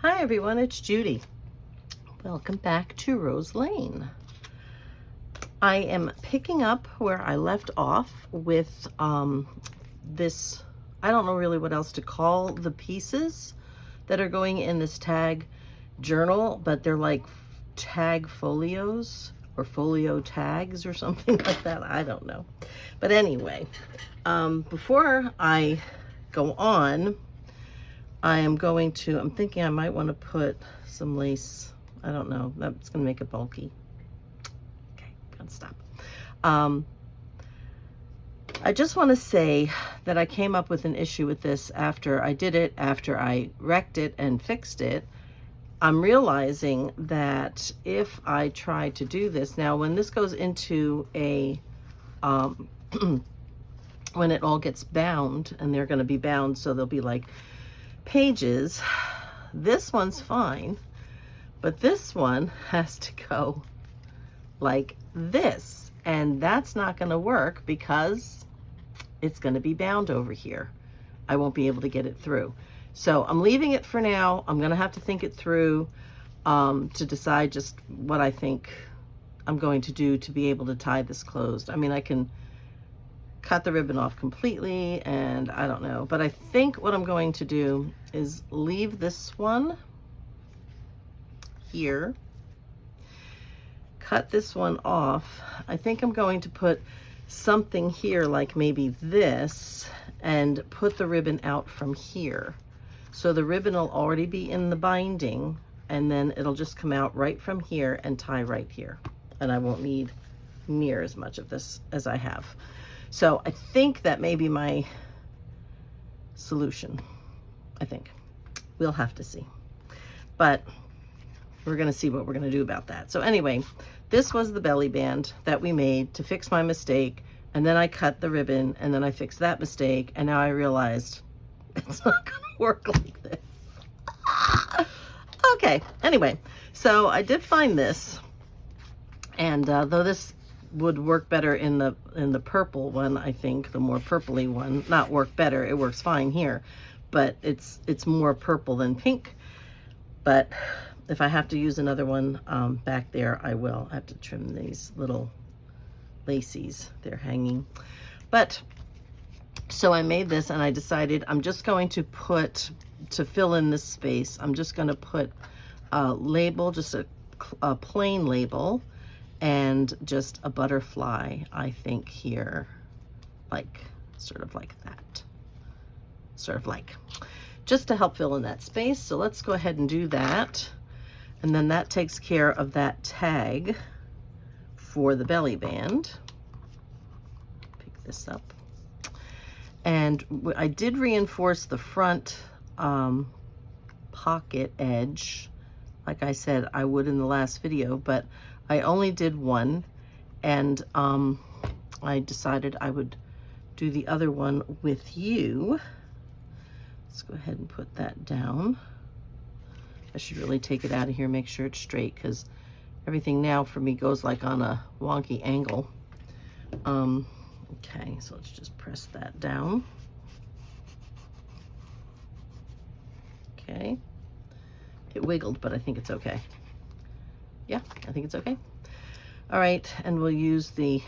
Hi everyone, it's Judy. Welcome back to Rose Lane. I am picking up where I left off with this, I don't know really what else to call the pieces that are going in this tag journal, but they're like tag folios or folio tags or something like that. I don't know. But anyway, before I go on, I'm thinking I might want to put some lace. I don't know, that's going to make it bulky. Okay, gotta stop. I just want to say that I came up with an issue with this after I did it, after I wrecked it and fixed it. I'm realizing that if I try to do this, now when this goes into a, when it all gets bound, and they're going to be bound, so they'll be like pages, this one's fine, but this one has to go like this, and that's not going to work because it's going to be bound over here. I won't be able to get it through. So I'm leaving it for now. I'm going to have to think it through to decide just what I think I'm going to do to be able to tie this closed. I mean, I can cut the ribbon off completely, and I don't know, but I think what I'm going to do is leave this one here, cut this one off. I think I'm going to put something here like maybe this and put the ribbon out from here, so the ribbon will already be in the binding, and then it'll just come out right from here and tie right here, and I won't need near as much of this as I have. So I think that may be my solution. I think. We'll have to see. But we're going to see what we're going to do about that. So anyway, this was the belly band that we made to fix my mistake. And then I cut the ribbon, and then I fixed that mistake. And now I realized it's not going to work like this. Okay. Anyway, so I did find this. And though this would work better in the purple one, I think the more purpley one, not work better, it works fine here, but it's more purple than pink. But if I have to use another one back there, I will. I have to trim these little lacies, they're hanging. But so I made this, and I decided I'm just going to put, to fill in this space, I'm just going to put a label, just a plain label, and just a butterfly, I think, here, like sort of like that, just to help fill in that space. So let's go ahead and do that, and then that takes care of that tag for the belly band. Pick this up, and I did reinforce the front pocket edge like I said I would in the last video, but I only did one, and I decided I would do the other one with you. Let's go ahead and put that down. I should really take it out of here, make sure it's straight, because everything now for me goes like on a wonky angle. Okay, so let's just press that down. Okay. It wiggled, but I think it's okay. Yeah, I think it's okay. All right, and we'll use the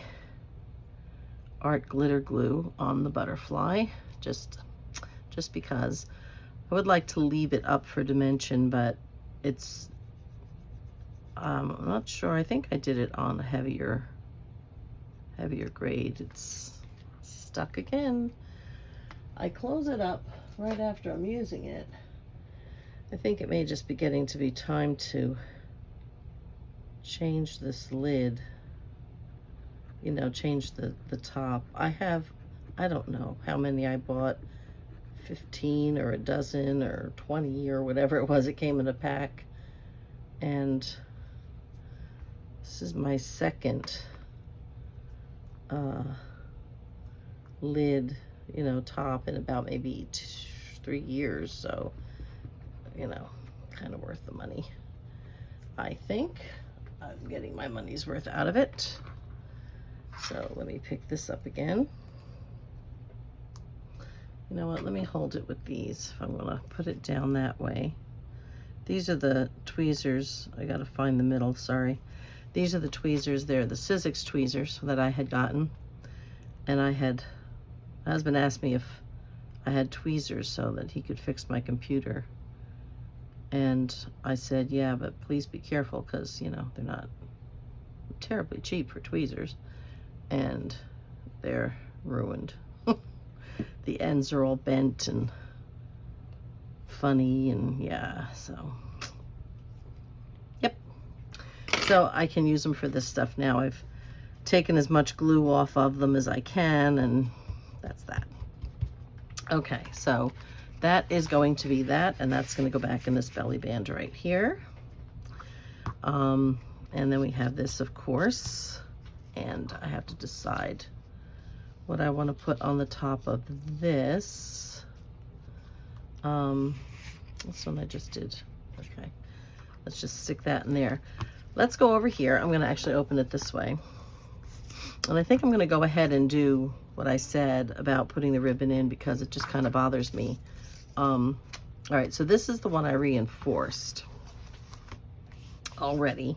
art glitter glue on the butterfly, just because I would like to leave it up for dimension, but it's, I'm not sure. I think I did it on a heavier grade. It's stuck again. I close it up right after I'm using it. I think it may just be getting to be time to change this lid, you know, change the top. I don't know how many I bought, 15 or a dozen or 20 or whatever it was. It came in a pack, and this is my second lid, you know, top in about maybe 3 years, so you know, kind of worth the money. I think I'm getting my money's worth out of it. So let me pick this up again. You know what, let me hold it with these if I'm gonna put it down that way. These are the tweezers. I gotta find the middle, sorry. These are the tweezers. They're the Sizzix tweezers that I had gotten. And my husband asked me if I had tweezers so that he could fix my computer. And I said, yeah, but please be careful because, you know, they're not terribly cheap for tweezers. And they're ruined. The ends are all bent and funny, and yeah, so yep. So I can use them for this stuff now. I've taken as much glue off of them as I can, and that's that. Okay, so that is going to be that, and that's going to go back in this belly band right here. And then we have this, of course, and I have to decide what I want to put on the top of this. This one I just did. Okay, let's just stick that in there. Let's go over here. I'm going to actually open it this way. And I think I'm going to go ahead and do what I said about putting the ribbon in because it just kind of bothers me. All right, so this is the one I reinforced already.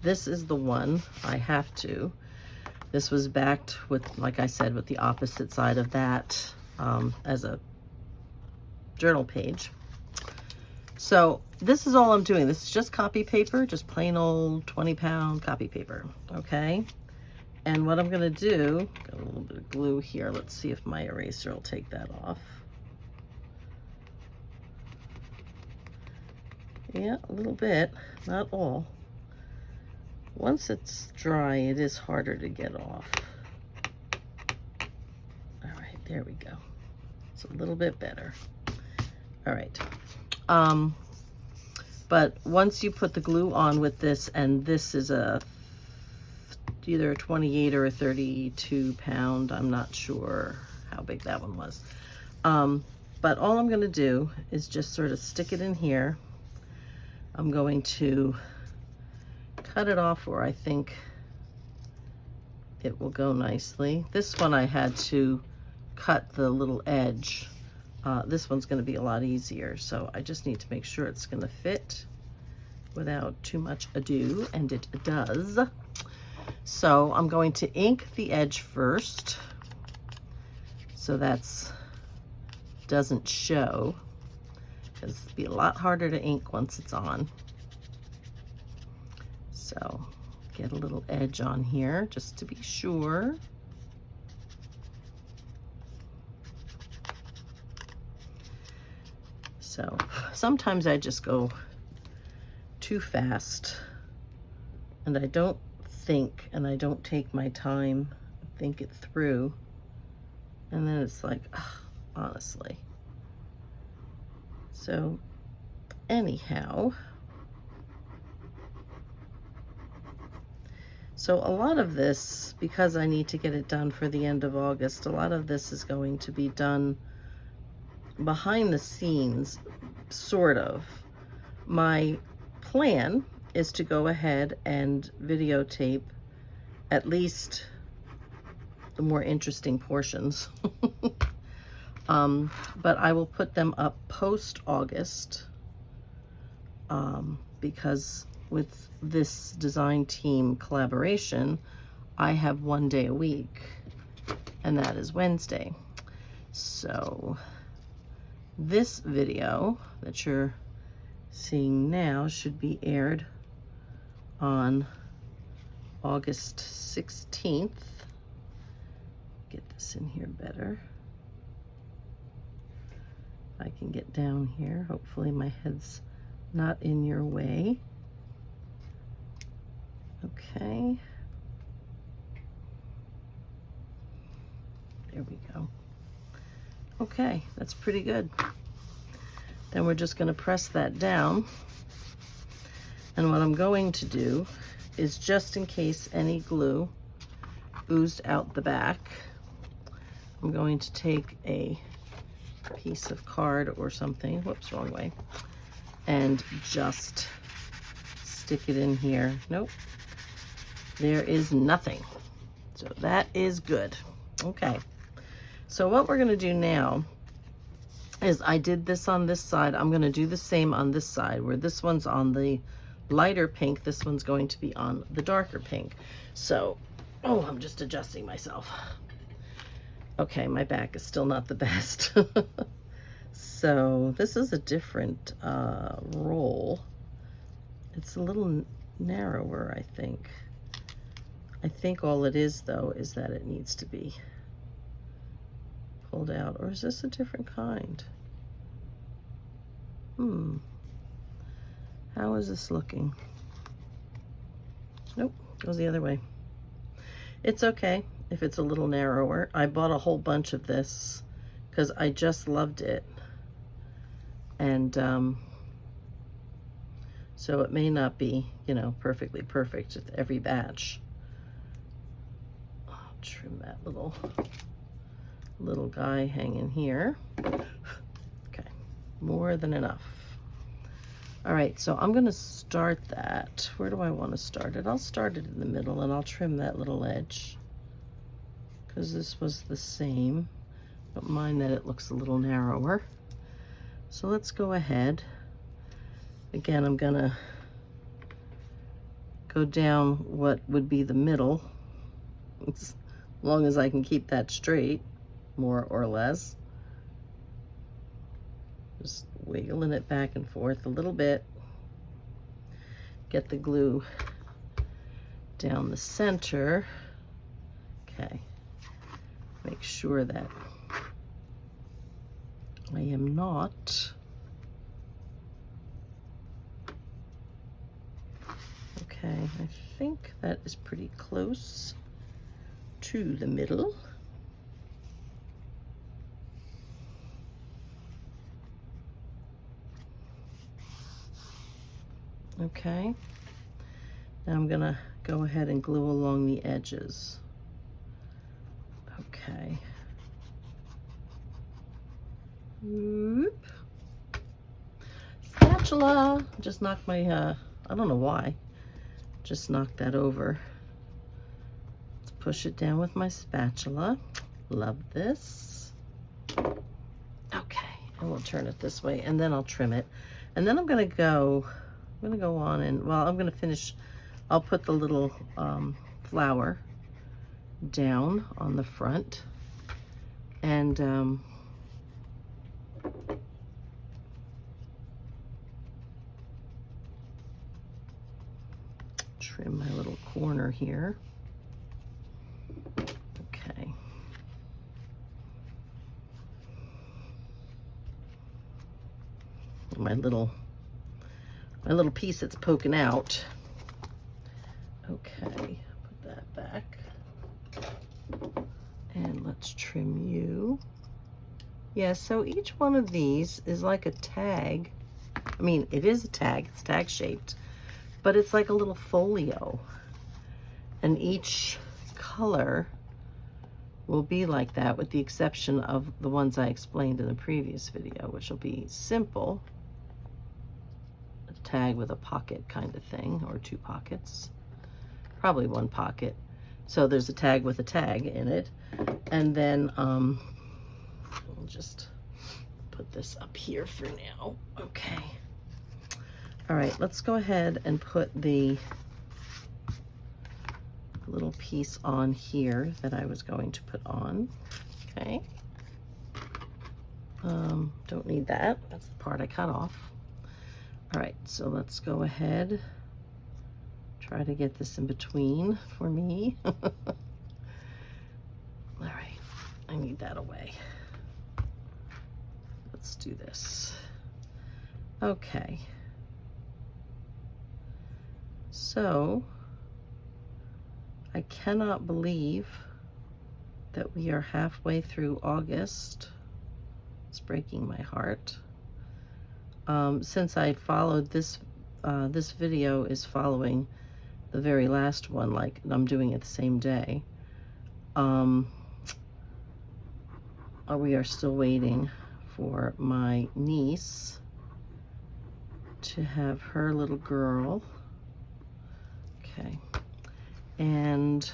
This is the one I have to. This was backed with, like I said, with the opposite side of that as a journal page. So this is all I'm doing. This is just copy paper, just plain old 20-pound copy paper, okay? And what I'm gonna do, got a little bit of glue here. Let's see if my eraser will take that off. Yeah, a little bit, not all. Once it's dry, it is harder to get off. All right, there we go. It's a little bit better. All right. But once you put the glue on with this, and this is either a 28 or a 32 pound, I'm not sure how big that one was. But all I'm gonna do is just sort of stick it in here. I'm going to cut it off where I think it will go nicely. This one I had to cut the little edge. This one's going to be a lot easier, so I just need to make sure it's going to fit without too much ado, and it does. So I'm going to ink the edge first, so that's doesn't show, because it'll be a lot harder to ink once it's on. So get a little edge on here just to be sure. So sometimes I just go too fast and I don't think, and I don't take my time, think it through. And then it's like, ugh, honestly. So anyhow, so a lot of this, because I need to get it done for the end of August, a lot of this is going to be done behind the scenes, sort of. My plan is to go ahead and videotape at least the more interesting portions. But I will put them up post-August because with this design team collaboration, I have one day a week, and that is Wednesday. So this video that you're seeing now should be aired on August 16th. Get this in here better. I can get down here. Hopefully my head's not in your way. Okay. There we go. Okay, that's pretty good. Then we're just going to press that down. And what I'm going to do is, just in case any glue oozed out the back, I'm going to take a piece of card or something, whoops, wrong way, and just stick it in here. Nope, there is nothing. So that is good. Okay, so what we're going to do now is I did this on this side. I'm going to do the same on this side, where this one's on the lighter pink. This one's going to be on the darker pink. So, oh, I'm just adjusting myself. Okay, my back is still not the best. So this is a different roll. It's a little narrower, I think. I think all it is, though, is that it needs to be pulled out. Or is this a different kind? How is this looking? Nope, goes the other way. It's okay if it's a little narrower. I bought a whole bunch of this because I just loved it. And so it may not be, you know, perfectly perfect with every batch. I'll trim that little guy hanging here. Okay, more than enough. All right, so I'm gonna start that. Where do I want to start it? I'll start it in the middle, and I'll trim that little edge because this was the same. Don't mind that it looks a little narrower. So let's go ahead. Again, I'm gonna go down what would be the middle, as long as I can keep that straight, more or less. Just wiggling it back and forth a little bit. Get the glue down the center. Okay. Make sure that I am not. Okay, I think that is pretty close to the middle. Okay, now I'm gonna go ahead and glue along the edges. Okay. Whoop. Spatula! Just knocked my, I don't know why. Just knocked that over. Let's push it down with my spatula. Love this. Okay, and we'll turn it this way, and then I'll trim it. And then I'm gonna go on and, well, I'm gonna finish, I'll put the little flower down on the front, and trim my little corner here. Okay. My little piece that's poking out. Okay, put that back. And let's trim you. Yeah, so each one of these is like a tag. I mean, it is a tag, it's tag shaped, but it's like a little folio. And each color will be like that, with the exception of the ones I explained in the previous video, which will be simple. A tag with a pocket kind of thing, or two pockets. Probably one pocket. So there's a tag with a tag in it. And then I'll just put this up here for now. Okay. All right, let's go ahead and put the little piece on here that I was going to put on. Okay. Don't need that. That's the part I cut off. All right, so let's go ahead. Try to get this in between for me. All right, I need that away. Let's do this. Okay. So, I cannot believe that we are halfway through August. It's breaking my heart. Since I followed this, this video is following the very last one, like I'm doing it the same day. We are still waiting for my niece to have her little girl. Okay. And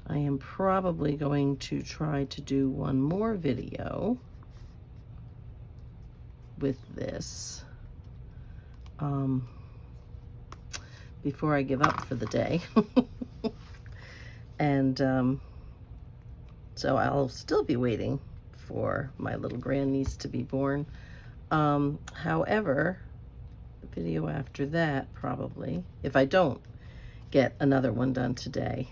I am probably going to try to do one more video with this before I give up for the day. And so I'll still be waiting for my little grandniece to be born. However, the video after that, probably, if I don't get another one done today,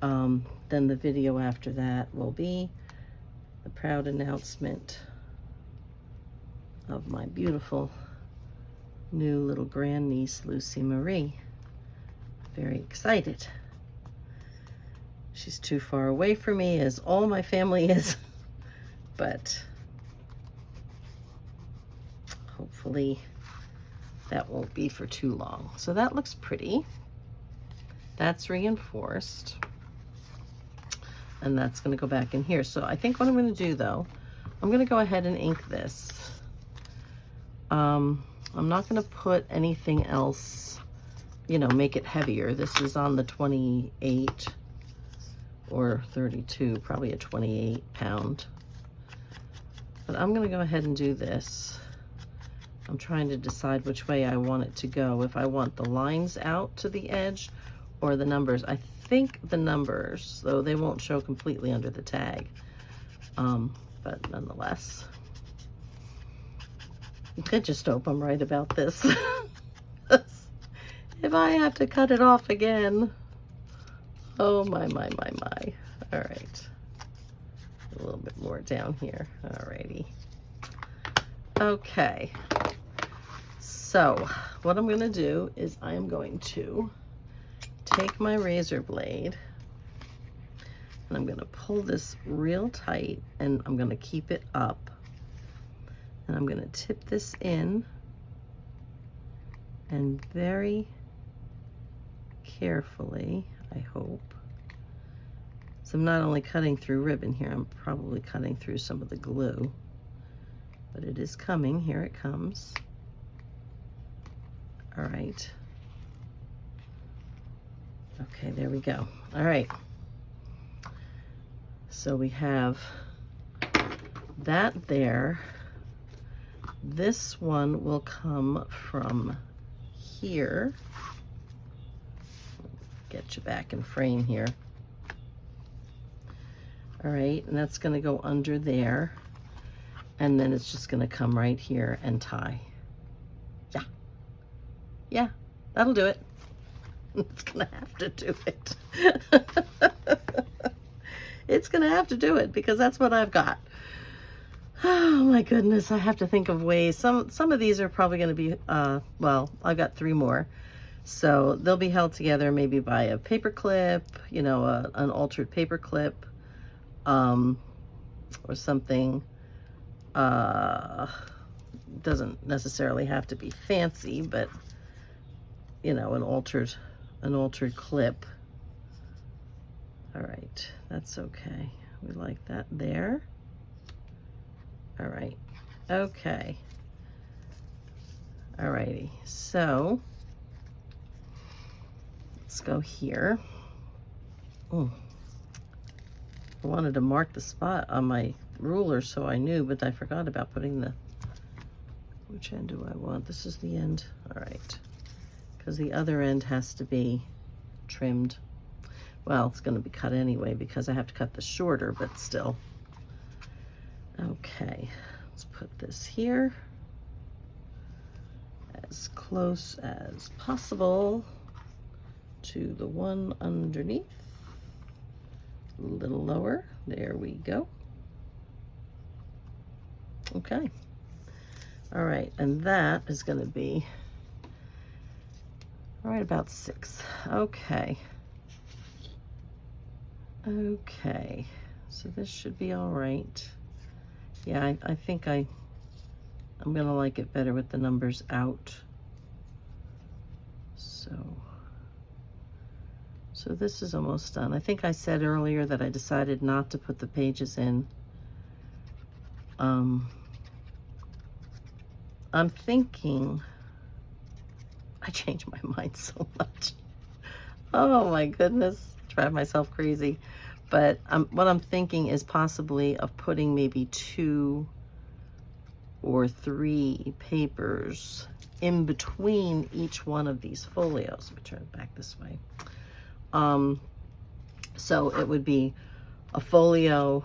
then the video after that will be the proud announcement of my beautiful new little grandniece, Lucy Marie. Very excited. She's too far away from me, as all my family is, but hopefully that won't be for too long. So that looks pretty. That's reinforced. And that's going to go back in here. So I think what I'm going to do, though, I'm going to go ahead and ink this. I'm not going to put anything else, you know, make it heavier. This is on the 28 or 32, probably a 28 pound. But I'm going to go ahead and do this. I'm trying to decide which way I want it to go. If I want the lines out to the edge or the numbers. I think the numbers, though they won't show completely under the tag. But nonetheless, you could just hope I'm right about this. If I have to cut it off again. Oh my. All right. A little bit more down here. All righty. Okay. So what I'm going to do is I am going to take my razor blade and I'm going to pull this real tight, and I'm going to keep it up, and I'm going to tip this in, and very carefully, I hope. So I'm not only cutting through ribbon here, I'm probably cutting through some of the glue, but it is coming. Here it comes. All right. Okay, there we go. All right. So we have that there. This one will come from here. Get you back in frame here. All right, and that's going to go under there. And then it's just going to come right here and tie. Yeah, that'll do it. It's going to have to do it. It's going to have to do it because that's what I've got. Oh my goodness, I have to think of ways. Some of these are probably going to be, well, I've got 3 more. So they'll be held together maybe by a paper clip, you know, an altered paper clip, or something. Doesn't necessarily have to be fancy, but you know, an altered clip. All right, that's okay. We like that there. All right, okay. All righty, so let's go here. Oh, I wanted to mark the spot on my ruler so I knew, but I forgot about putting the, which end do I want? This is the end. All right, because the other end has to be trimmed. Well, it's going to be cut anyway because I have to cut the shorter, but still. Okay, let's put this here as close as possible to the one underneath. A little lower. There we go. Okay. All right, and that is going to be right about 6. Okay. Okay, so this should be all right. Yeah, I think I'm gonna like it better with the numbers out. So this is almost done. I think I said earlier that I decided not to put the pages in. I'm thinking, I changed my mind so much. Oh my goodness, drive myself crazy. But what I'm thinking is possibly of putting maybe 2 or 3 papers in between each one of these folios. Let me turn it back this way. So it would be a folio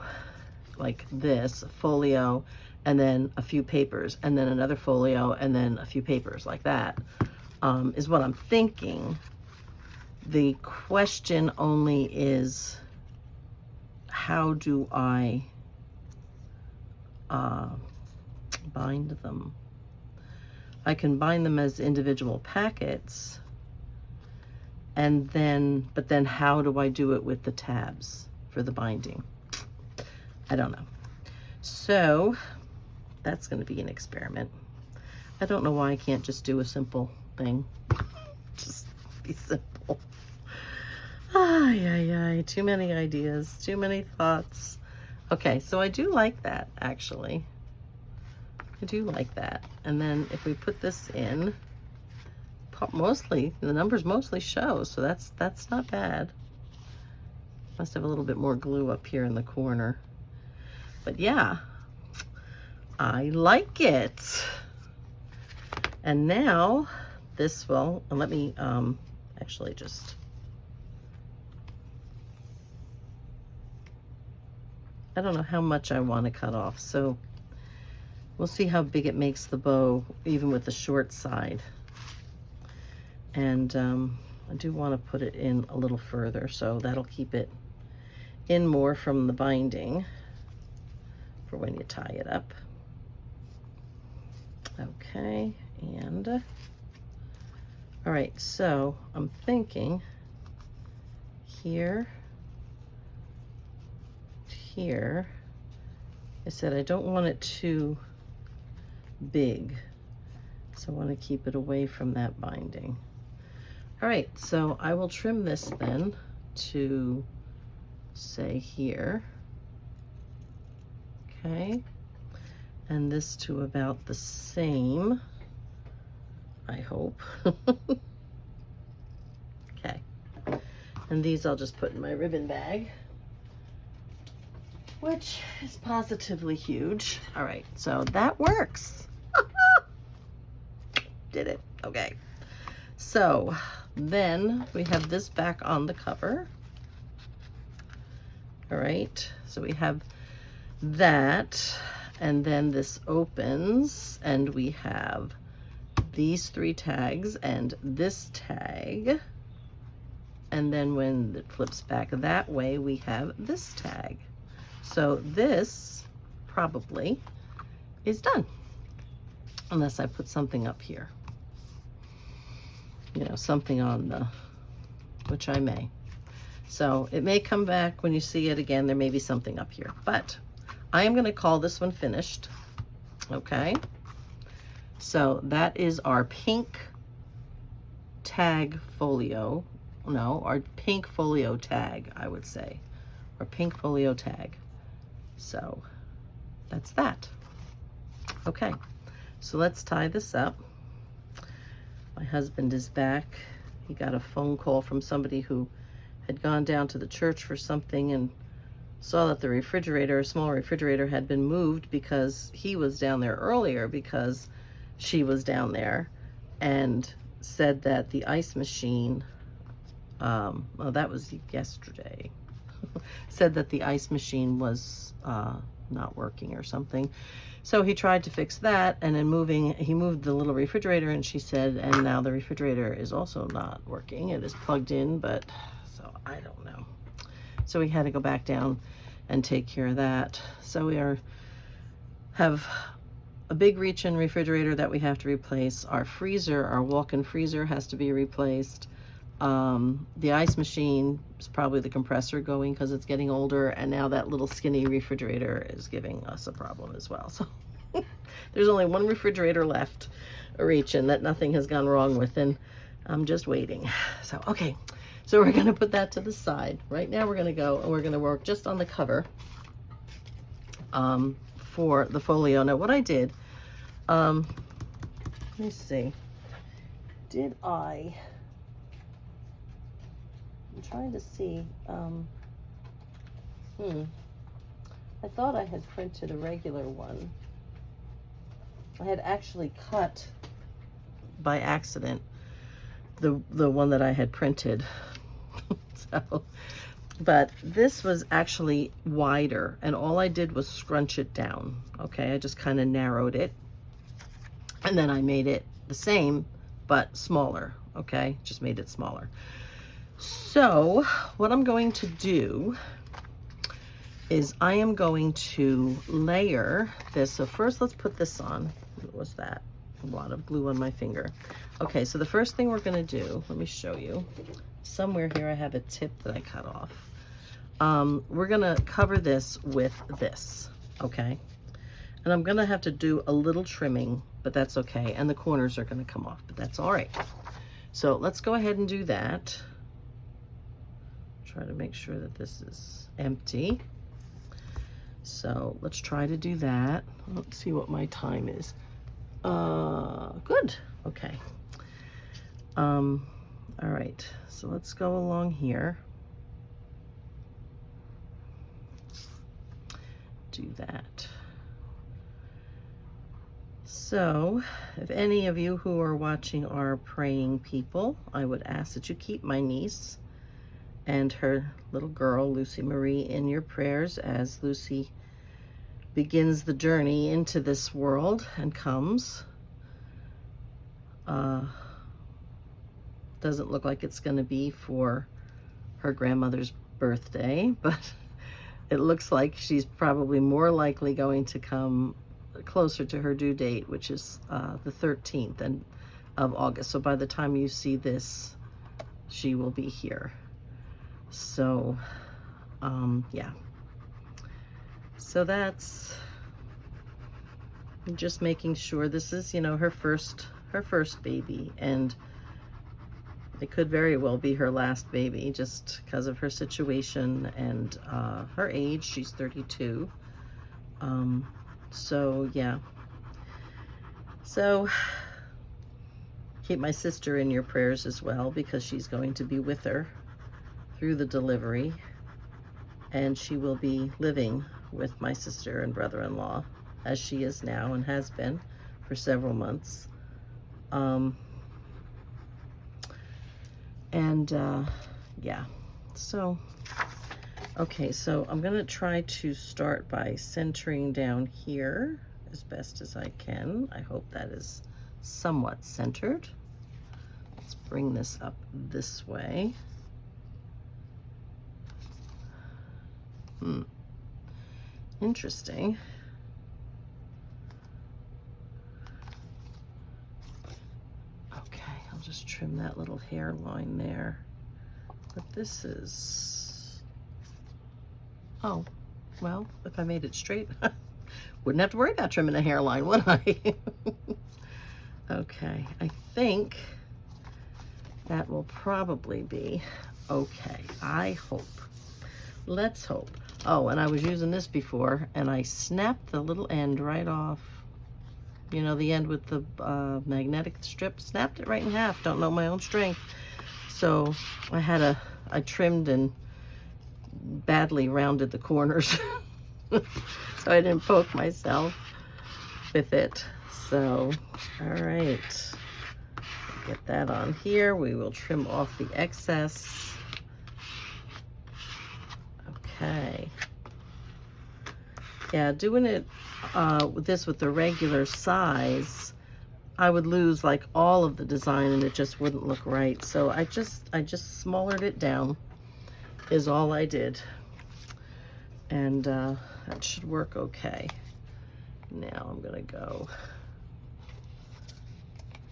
like this, a folio, and then a few papers, and then another folio, and then a few papers like that, is what I'm thinking. The question only is, how do I bind them? I can bind them as individual packets, and then, but then how do I do it with the tabs for the binding? I don't know. So that's going to be an experiment. I don't know why I can't just do a simple thing. Just be simple. Ay, ay, ay. Too many ideas, too many thoughts. Okay, so I do like that, actually. I do like that. And then if we put this in, mostly, the numbers mostly show, so that's not bad. Must have a little bit more glue up here in the corner. But yeah, I like it. And now this will, let me actually just, I don't know how much I want to cut off, so we'll see how big it makes the bow, even with the short side. And I do want to put it in a little further, so that'll keep it in more from the binding for when you tie it up. Okay, and all right, so I'm thinking here, here, I said I don't want it too big, so I want to keep it away from that binding. All right, so I will trim this then to say here, okay, and this to about the same, I hope. Okay, and these I'll just put in my ribbon bag, which is positively huge. All right, so that works. Did it, okay. So then we have this back on the cover. All right, so we have that, and then this opens, and we have these 3 tags and this tag, and then when it flips back that way, we have this tag. So this probably is done, unless I put something up here, you know, something on the, which I may. So it may come back when you see it again, there may be something up here, but I am going to call this one finished. Okay, so that is our pink tag folio, no, our pink folio tag, I would say, or pink folio tag. So that's that. Okay, so let's tie this up. My husband is back. He got a phone call from somebody who had gone down to the church for something and saw that the refrigerator, a small refrigerator, had been moved because he was down there earlier because she was down there, and said that the ice machine, well, that was yesterday, said that the ice machine was not working or something. So he tried to fix that, and then he moved the little refrigerator, and she said, and now the refrigerator is also not working. It is plugged in, but so I don't know. So we had to go back down and take care of that. So we have a big reach-in refrigerator that we have to replace. Our freezer, our walk-in freezer, has to be replaced. The ice machine is probably the compressor going because it's getting older, and now that little skinny refrigerator is giving us a problem as well. So there's only one refrigerator left, a reach-in, that nothing has gone wrong with, and I'm just waiting. So okay, so we're going to put that to the side. Right now we're going to go and we're going to work just on the cover for the folio. Now what I did, let me see, I'm trying to see, I thought I had printed a regular one. I had actually cut by accident the one that I had printed. So, but this was actually wider, and all I did was scrunch it down. Okay, I just kind of narrowed it, and then I made it the same but smaller. Okay, just made it smaller. So what I'm going to do is I am going to layer this. So first let's put this on. What was that? A lot of glue on my finger. Okay, so the first thing we're gonna do, let me show you. Somewhere here I have a tip that I cut off. We're gonna cover this with this, okay? And I'm gonna have to do a little trimming, but that's okay. And the corners are gonna come off, but that's all right. So let's go ahead and do that. Try to make sure that this is empty. So let's try to do that. Let's see what my time is. Good, okay. All right, so let's go along here. Do that. So, if any of you who are watching are praying people, I would ask that you keep my niece and her little girl, Lucy Marie, in your prayers as Lucy begins the journey into this world and comes. Doesn't look like it's going to be for her grandmother's birthday, but it looks like she's probably more likely going to come closer to her due date, which is the 13th of August. So by the time you see this, she will be here. So, yeah. So that's just making sure this is, you know, her first baby, and it could very well be her last baby just because of her situation and her age. She's 32. So yeah. So keep my sister in your prayers as well, because she's going to be with her through the delivery, and she will be living with my sister and brother-in-law as she is now and has been for several months. Yeah, so okay, so I'm gonna try to start by centering down here as best as I can. I hope that is somewhat centered. Let's bring this up this way. Interesting. Okay, I'll just trim that little hairline there. But this is, oh, well, if I made it straight, wouldn't have to worry about trimming a hairline, would I? Okay, I think that will probably be okay. I hope. Let's hope. Oh, and I was using this before, and I snapped the little end right off. You know, the end with the magnetic strip, snapped it right in half. Don't know my own strength. So I trimmed and badly rounded the corners. So I didn't poke myself with it. So, all right. Get that on here. We will trim off the excess. Okay. Yeah, doing it with the regular size, I would lose like all of the design and it just wouldn't look right. So I just smallered it down is all I did. And that should work okay. Now I'm gonna go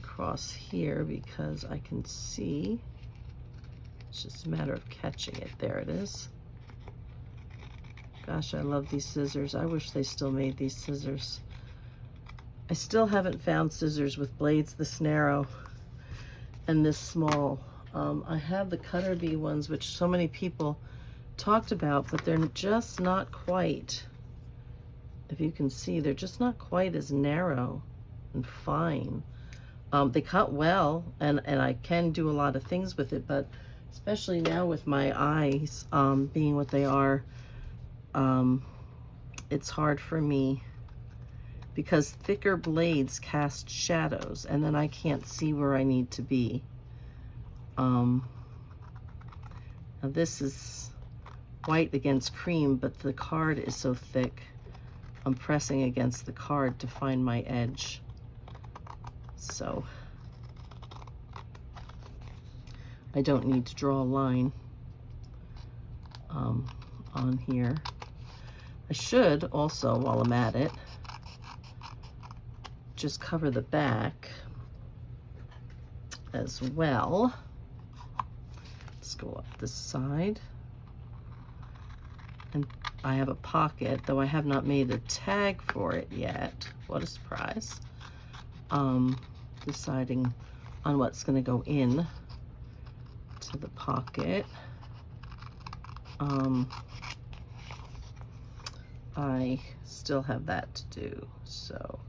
across here because I can see. It's just a matter of catching it. There it is. Gosh, I love these scissors. I wish they still made these scissors. I still haven't found scissors with blades this narrow and this small. I have the Cutter Bee ones, which so many people talked about, but they're just not quite, if you can see, they're just not quite as narrow and fine. They cut well, and I can do a lot of things with it, but especially now with my eyes being what they are, it's hard for me because thicker blades cast shadows, and then I can't see where I need to be. Now this is white against cream, but the card is so thick, I'm pressing against the card to find my edge. So I don't need to draw a line on here. I should also, while I'm at it, just cover the back as well. Let's go up this side. And I have a pocket, though I have not made a tag for it yet. What a surprise. Deciding on what's going to go in to the pocket. I still have that to do, so.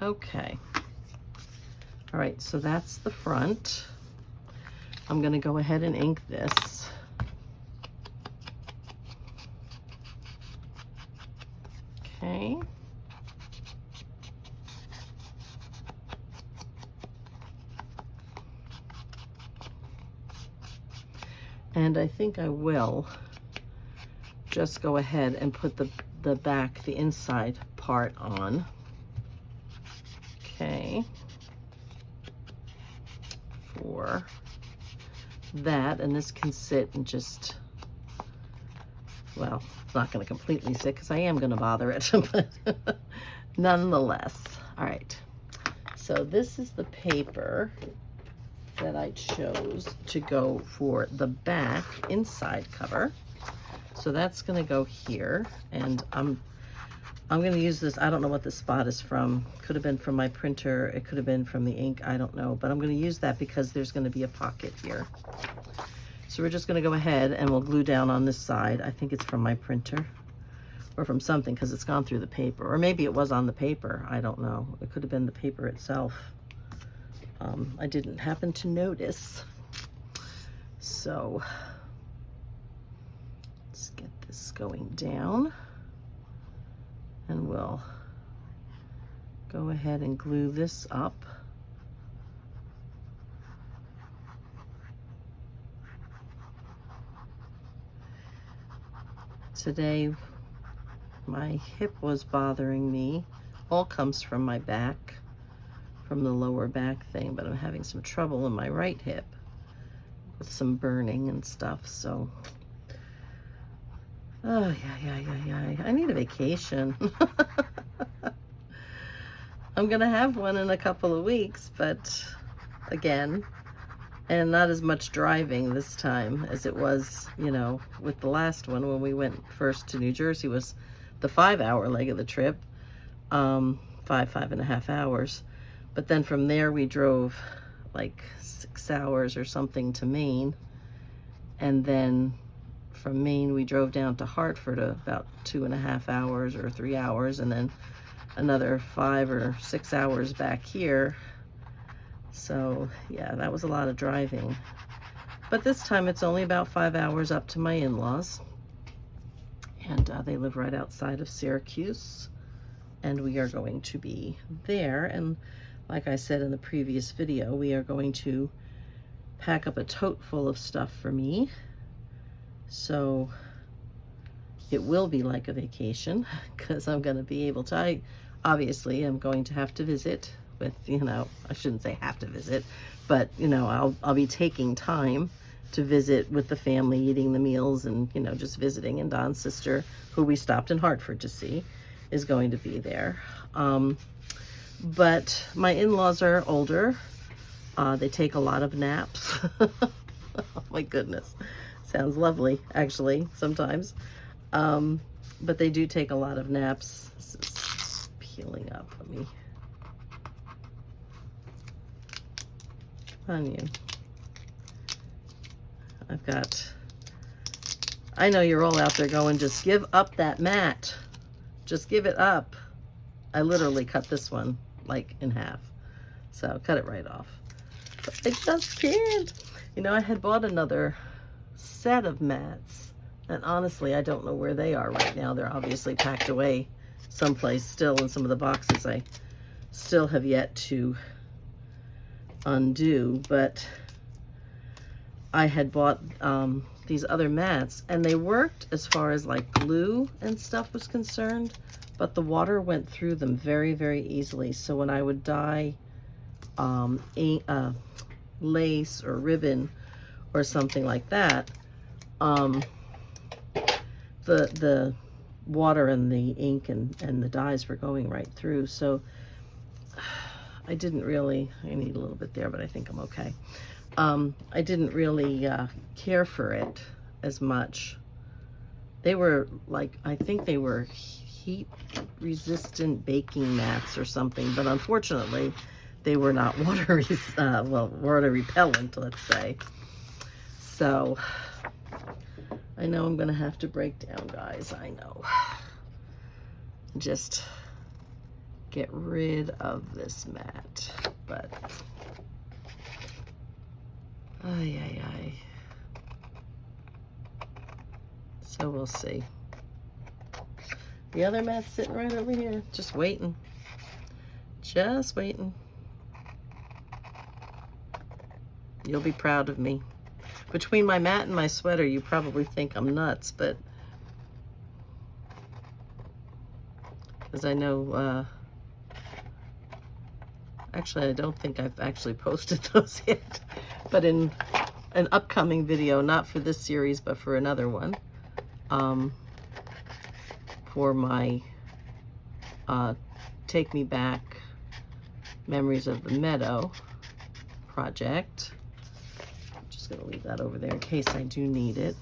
Okay. All right, so that's the front. I'm going to go ahead and ink this. Okay. And I think I will just go ahead and put the back, the inside part on. Okay. For that, and this can sit and just, well, it's not going to completely sit because I am going to bother it, but nonetheless. All right. So this is the paper that I chose to go for the back inside cover. So that's going to go here, and I'm going to use this. I don't know what this spot is from. Could have been from my printer. It could have been from the ink. I don't know, but I'm going to use that because there's going to be a pocket here. So we're just going to go ahead and we'll glue down on this side. I think it's from my printer or from something because it's gone through the paper, or maybe it was on the paper. I don't know. It could have been the paper itself. I didn't happen to notice. So let's get this going down, and we'll go ahead and glue this up. Today, my hip was bothering me. All comes from my back, from the lower back thing, but I'm having some trouble in my right hip with some burning and stuff, so. Oh, yeah. I need a vacation. I'm gonna have one in a couple of weeks, but again, and not as much driving this time as it was, you know, with the last one when we went first to New Jersey. Was the 5-hour leg of the trip, 5.5 hours. But then from there we drove like 6 hours or something to Maine. And then from Maine we drove down to Hartford about 2.5 hours or 3 hours, and then another 5 or 6 hours back here. So yeah, that was a lot of driving. But this time it's only about 5 hours up to my in-laws. And they live right outside of Syracuse. And we are going to be there. And like I said in the previous video, we are going to pack up a tote full of stuff for me. So it will be like a vacation because I'm going to be able to, I obviously am going to have to visit with, you know, I shouldn't say have to visit, but, you know, I'll be taking time to visit with the family, eating the meals and, you know, just visiting. And Don's sister, who we stopped in Hartford to see, is going to be there. But my in-laws are older. They take a lot of naps. Oh my goodness. Sounds lovely, actually, sometimes. But they do take a lot of naps. This is peeling up. Let me... Onion. I've got... I know you're all out there going, just give up that mat. Just give it up. I literally cut this one like in half. So cut it right off. But I just can't. You know, I had bought another set of mats And honestly, I don't know where they are right now. They're obviously packed away someplace still in some of the boxes I still have yet to undo. But I had bought these other mats, and they worked as far as like glue and stuff was concerned, but the water went through them very, very easily. So when I would dye lace or ribbon or something like that, the water and the ink and the dyes were going right through. So I didn't really, I need a little bit there, but I think I'm okay. I didn't really care for it as much. They were like, I think they were heat resistant baking mats or something, but unfortunately they were not water water repellent, let's say. So I know I'm gonna have to break down, guys. I know. Just get rid of this mat, but ay. So we'll see. The other mat's sitting right over here, just waiting. Just waiting. You'll be proud of me. Between my mat and my sweater, you probably think I'm nuts, but because I know, actually, I don't think I've actually posted those yet, but in an upcoming video, not for this series, but for another one, for my Take Me Back Memories of the Meadow project. I'm just going to leave that over there in case I do need it.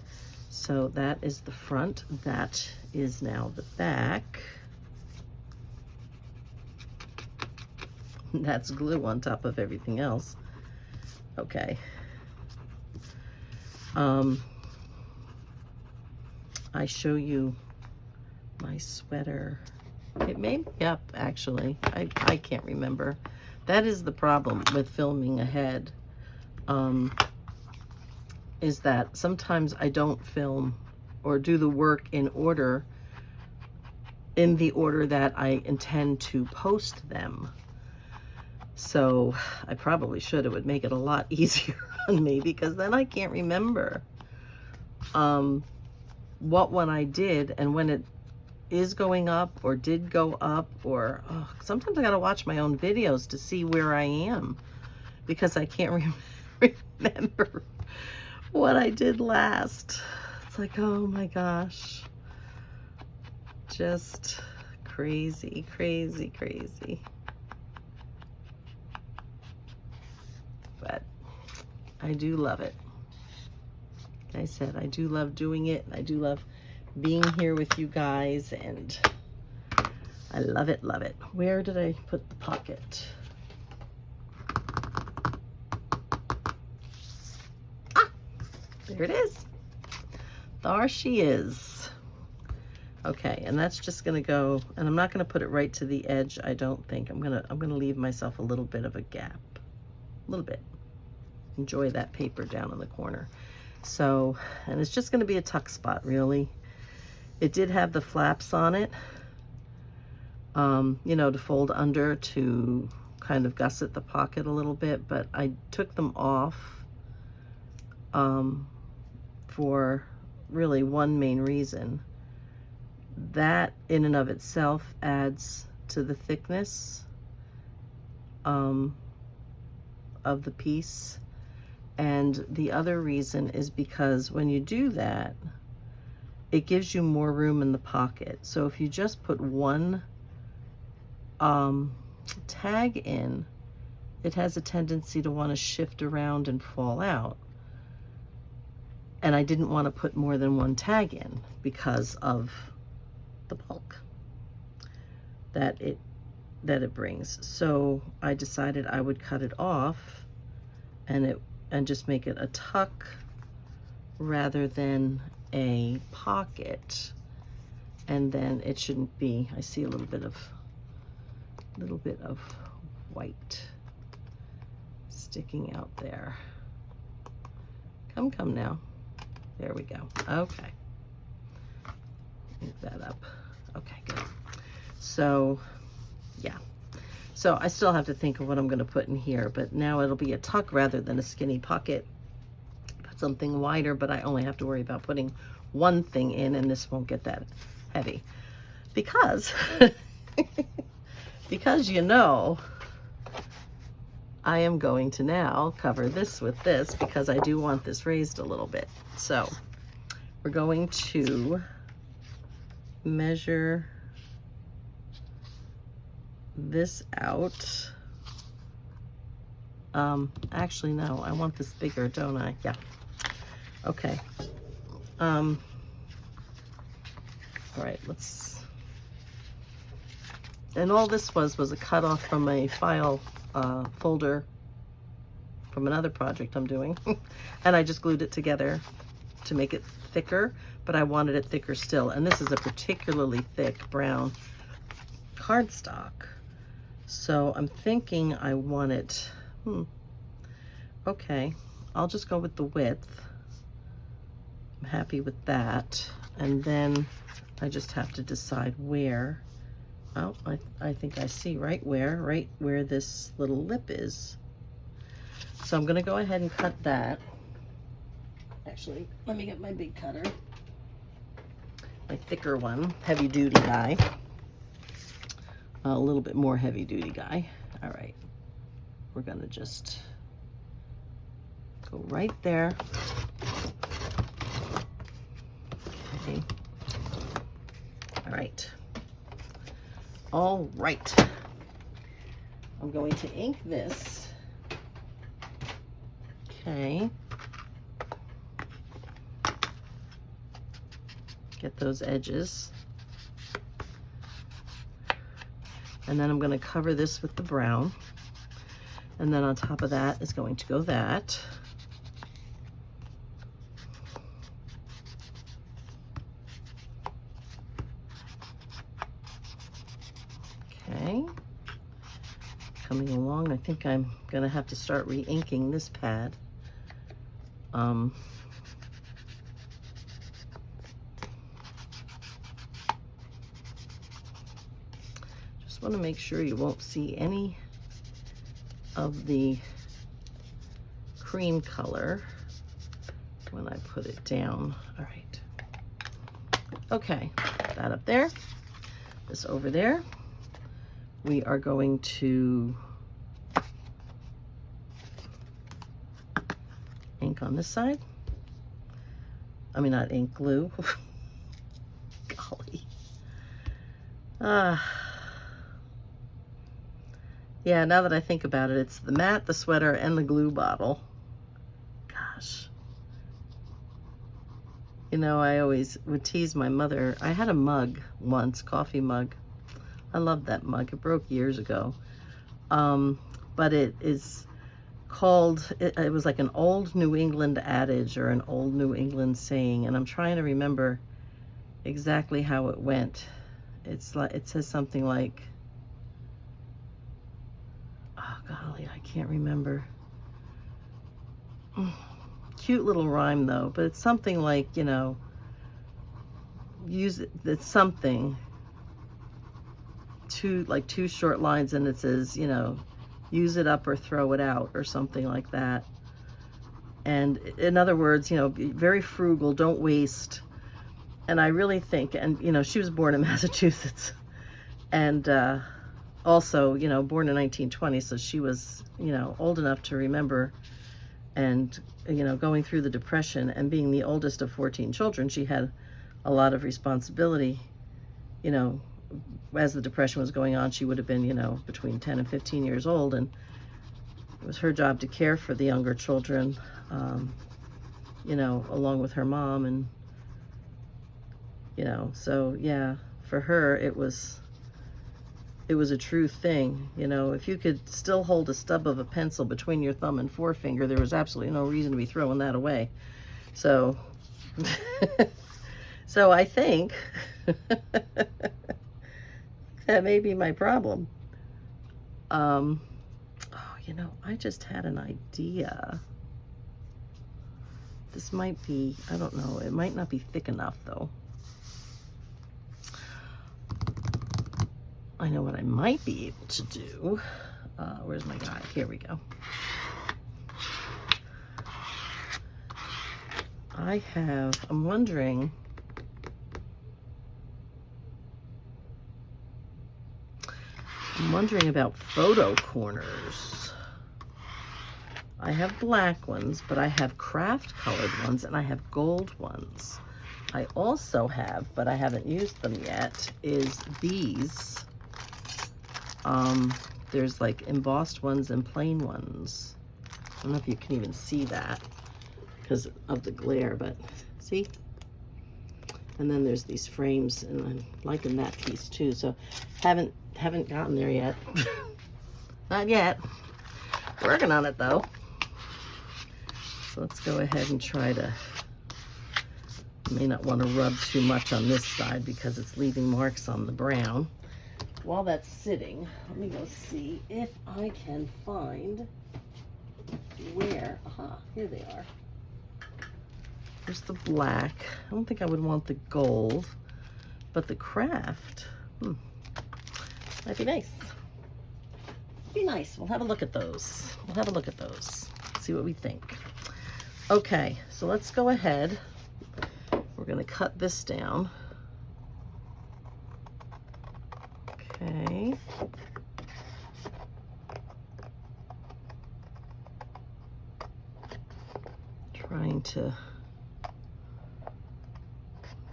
So that is the front. That is now the back. That's glue on top of everything else. Okay. I show you my sweater. It may be up, actually. I can't remember. That is the problem with filming ahead, is that sometimes I don't film or do the work in the order that I intend to post them. So I probably should. It would make it a lot easier on me, because then I can't remember what one I did and when it is going up or did go up, or sometimes I gotta watch my own videos to see where I am, because I can't remember what I did last. It's like, oh my gosh, just crazy. But I do love it. Like I said, I do love doing it. I do love being here with you guys, and I love it. Where did I put the pocket? Ah, there it is. There she is. Okay, and that's just gonna go, and I'm not gonna put it right to the edge, I don't think. I'm gonna leave myself a little bit of a gap. A little bit. Enjoy that paper down in the corner. So, and it's just gonna be a tuck spot, really. It did have the flaps on it, you know, to fold under to kind of gusset the pocket a little bit, but I took them off for really one main reason. That in and of itself adds to the thickness of the piece. And the other reason is because when you do that, it gives you more room in the pocket. So if you just put one tag in, it has a tendency to want to shift around and fall out. And I didn't want to put more than one tag in because of the bulk that it brings. So I decided I would cut it off and just make it a tuck rather than a pocket. And then it shouldn't be, I see a little bit of white sticking out there. Come now. There we go. Okay. ink that up. Okay, good. So, yeah. So I still have to think of what I'm going to put in here, but now it'll be a tuck rather than a skinny pocket. Put something wider, but I only have to worry about putting one thing in, and this won't get that heavy. Because, because you know, I am going to now cover this with this because I do want this raised a little bit. So we're going to measure this out. Actually, no, I want this bigger, don't I? Yeah. Okay. All right, let's, and all this was a cutoff from a file folder from another project I'm doing. And I just glued it together to make it thicker, but I wanted it thicker still. And this is a particularly thick brown cardstock. So I'm thinking I want it, okay, I'll just go with the width. I'm happy with that. And then I just have to decide where. Oh, I think I see right where this little lip is. So I'm gonna go ahead and cut that. Actually, let me get my big cutter. My thicker one, heavy duty guy. A little bit more heavy duty guy. All right, we're gonna just go right there. Okay. All right. All right. I'm going to ink this. Okay. Get those edges. And then I'm going to cover this with the brown. And then on top of that is going to go that. Okay. Coming along, I think I'm going to have to start re-inking this pad. Just want to make sure you won't see any of the cream color when I put it down. All right. Okay, that up there, this over there. We are going to ink on this side. I mean, not ink, glue. Golly. Yeah, now that I think about it, it's the mat, the sweater, and the glue bottle. Gosh. You know, I always would tease my mother. I had a mug once, coffee mug. I loved that mug. It broke years ago. But it is called, it was like an old New England adage or an old New England saying, and I'm trying to remember exactly how it went. It's like, it says something like, oh golly, I can't remember. Cute little rhyme though, but it's something like, you know, use it, it's something, two short lines, and it says, you know, use it up or throw it out or something like that. And in other words, you know, be very frugal, don't waste. And I really think, and you know, she was born in Massachusetts, and also, you know, born in 1920, so she was, you know, old enough to remember, and you know, going through the Depression, and being the oldest of 14 children, she had a lot of responsibility. You know, as the Depression was going on, she would have been, you know, between 10 and 15 years old, and it was her job to care for the younger children, you know, along with her mom. And you know, so yeah, for her it was a true thing. You know, if you could still hold a stub of a pencil between your thumb and forefinger, there was absolutely no reason to be throwing that away. So so I think that may be my problem. Oh, you know, I just had an idea. This might be, I don't know, it might not be thick enough though. I know what I might be able to do. Where's my guy? Here we go. I'm wondering, about photo corners. I have black ones, but I have craft colored ones and I have gold ones. I also have, but I haven't used them yet, is these. There's like embossed ones and plain ones. I don't know if you can even see that because of the glare, but see? And then there's these frames, and I'm liking that piece too. So haven't gotten there yet. Not yet. Working on it though. So let's go ahead and try to, I may not want to rub too much on this side because it's leaving marks on the brown. While that's sitting, let me go see if I can find where, aha, here they are. There's the black. I don't think I would want the gold, but the craft, might be nice. Be nice. We'll have a look at those. See what we think. Okay, so let's go ahead. We're going to cut this down. Okay. Trying to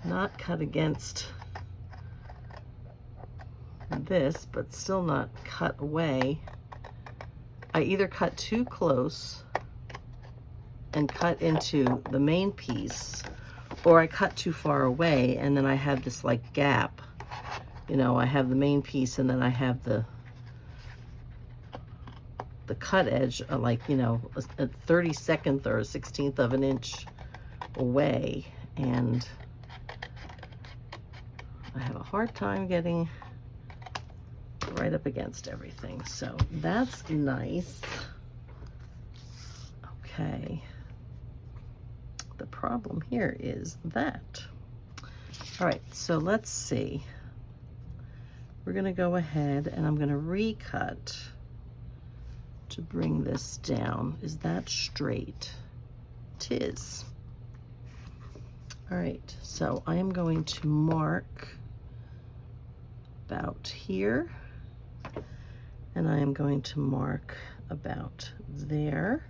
not cut against this, but still not cut away. I either cut too close and cut into the main piece, or I cut too far away and then I have this like gap. You know, I have the main piece and then I have the cut edge like, you know, a 32nd or a 16th of an inch away, and I have a hard time getting right up against everything. So that's nice. Okay. The problem here is that. All right, so let's see. We're gonna go ahead and I'm gonna recut to bring this down. Is that straight? It is. All right, so I am going to mark about here, and I am going to mark about there.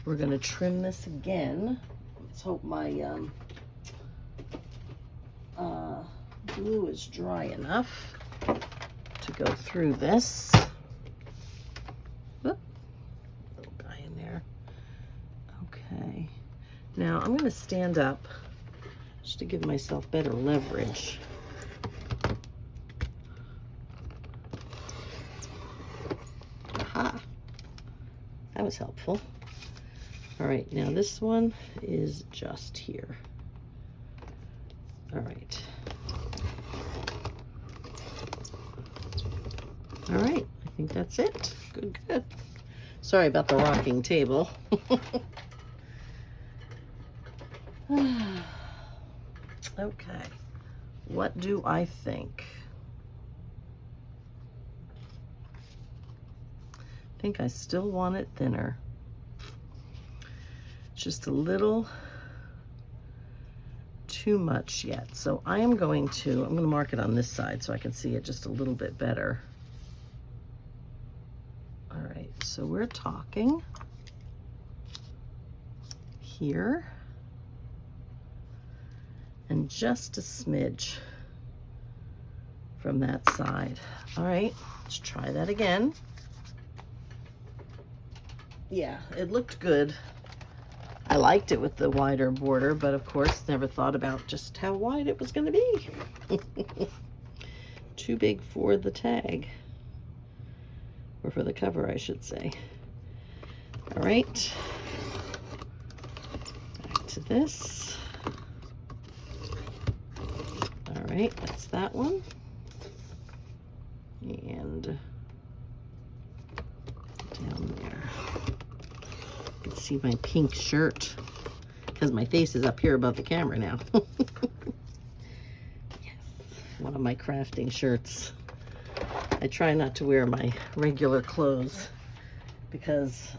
We're going to trim this again. Let's hope my glue is dry enough to go through this. Whoop, little guy in there. Okay, now I'm going to stand up just to give myself better leverage. Aha, that was helpful. All right, now this one is just here. All right. All right, I think that's it. Good, good. Sorry about the rocking table. Okay, what do I think? I think I still want it thinner. Just a little too much yet. So I'm going to mark it on this side so I can see it just a little bit better. All right, so we're talking here. And just a smidge from that side. All right, let's try that again. Yeah, it looked good. I liked it with the wider border, but of course never thought about just how wide it was going to be. Too big for the tag, or for the cover, I should say. All right, back to this. All right, that's that one. And down there. You can see my pink shirt because my face is up here above the camera now. Yes, one of my crafting shirts. I try not to wear my regular clothes because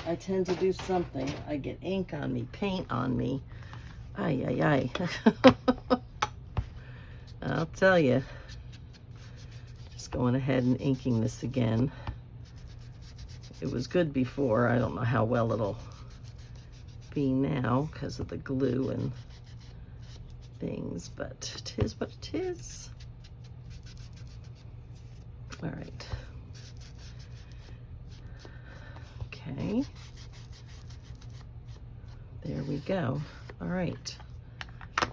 I tend to do something. I get ink on me, paint on me. Ay, ay, ay. I'll tell you. Just going ahead and inking this again. It was good before. I don't know how well it'll be now because of the glue and things, but it is what it is. All right. Okay. There we go. All right.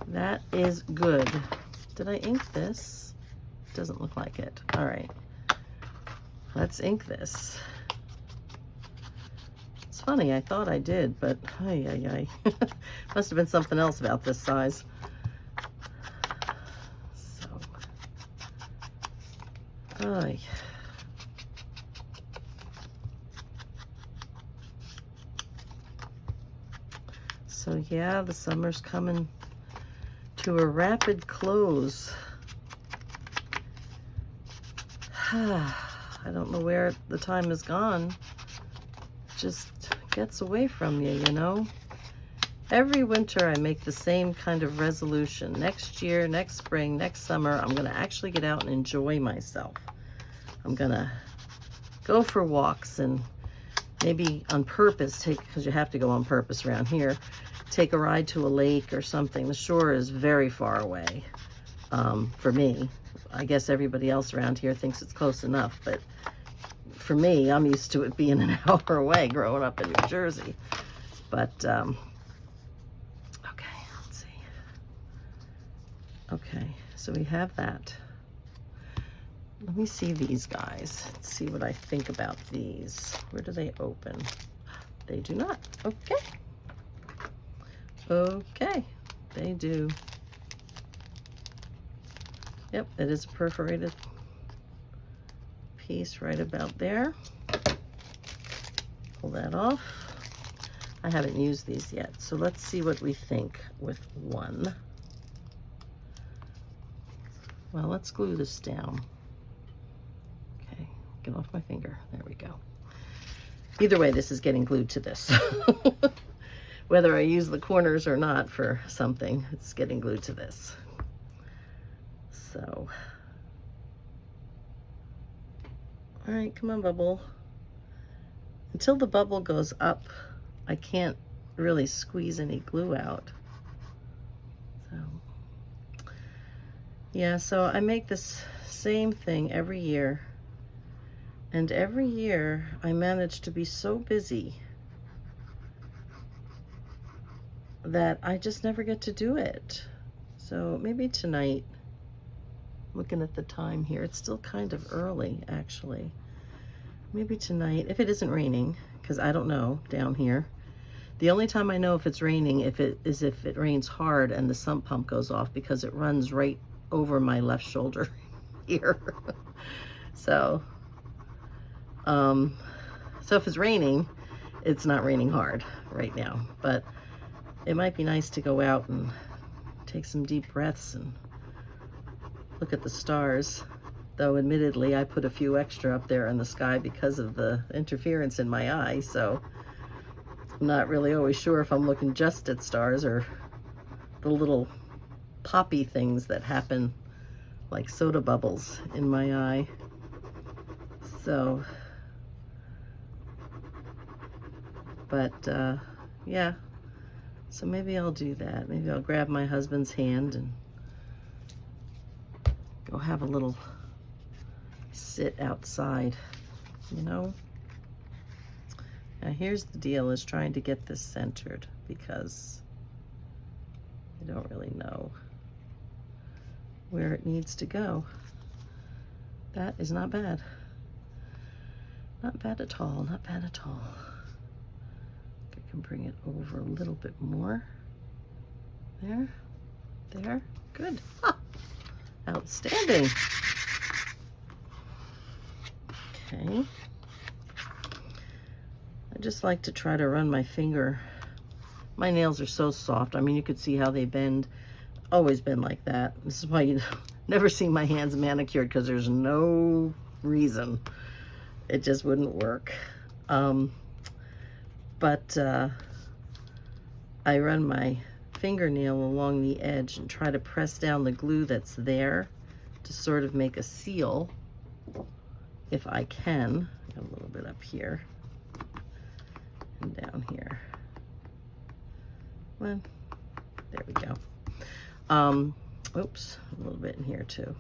That is good. Did I ink this? Doesn't look like it. All right. Let's ink this. It's funny, I thought I did, but ay, ay, ay. Must have been something else about this size. So, ay. So yeah, the summer's coming to a rapid close. I don't know where the time has gone. Just gets away from you, you know. Every winter I make the same kind of resolution. Next year, next spring, next summer, I'm gonna actually get out and enjoy myself. I'm gonna go for walks and maybe on purpose take, because you have to go on purpose around here, take a ride to a lake or something. The shore is very far away for me. I guess everybody else around here thinks it's close enough, but for me, I'm used to it being an hour away growing up in New Jersey. But, okay, let's see. Okay, so we have that. Let me see these guys. Let's see what I think about these. Where do they open? They do not. Okay. Okay, they do. Yep, it is a perforated piece right about there. Pull that off. I haven't used these yet, so let's see what we think with one. Well, let's glue this down. Okay, get off my finger. There we go. Either way, this is getting glued to this. Whether I use the corners or not for something, it's getting glued to this. So, all right, come on, bubble. Until the bubble goes up, I can't really squeeze any glue out. So, yeah, so I make this same thing every year. And every year I manage to be so busy that I just never get to do it. So maybe tonight, looking at the time here, it's still kind of early actually. Maybe tonight, if it isn't raining, because I don't know down here. The only time I know if it's raining if it rains hard and the sump pump goes off, because it runs right over my left shoulder here. So if it's raining, it's not raining hard right now, but it might be nice to go out and take some deep breaths and look at the stars. Though admittedly, I put a few extra up there in the sky because of the interference in my eye, so I'm not really always sure if I'm looking just at stars or the little poppy things that happen like soda bubbles in my eye. So, but yeah, so maybe I'll do that. Maybe I'll grab my husband's hand and go have a little sit outside, you know. Now here's the deal, is trying to get this centered, because I don't really know where it needs to go. That is not bad. Not bad at all, not bad at all. I can bring it over a little bit more. There, there, good. Ah, outstanding. Okay. I just like to try to run my finger. My nails are so soft. I mean, you could see how they bend. Always been like that. This is why you never seen my hands manicured because there's no reason. It just wouldn't work. But I run my fingernail along the edge and try to press down the glue that's there to sort of make a seal if I can. A little bit up here and down here. Well, there we go. Oops, a little bit in here too.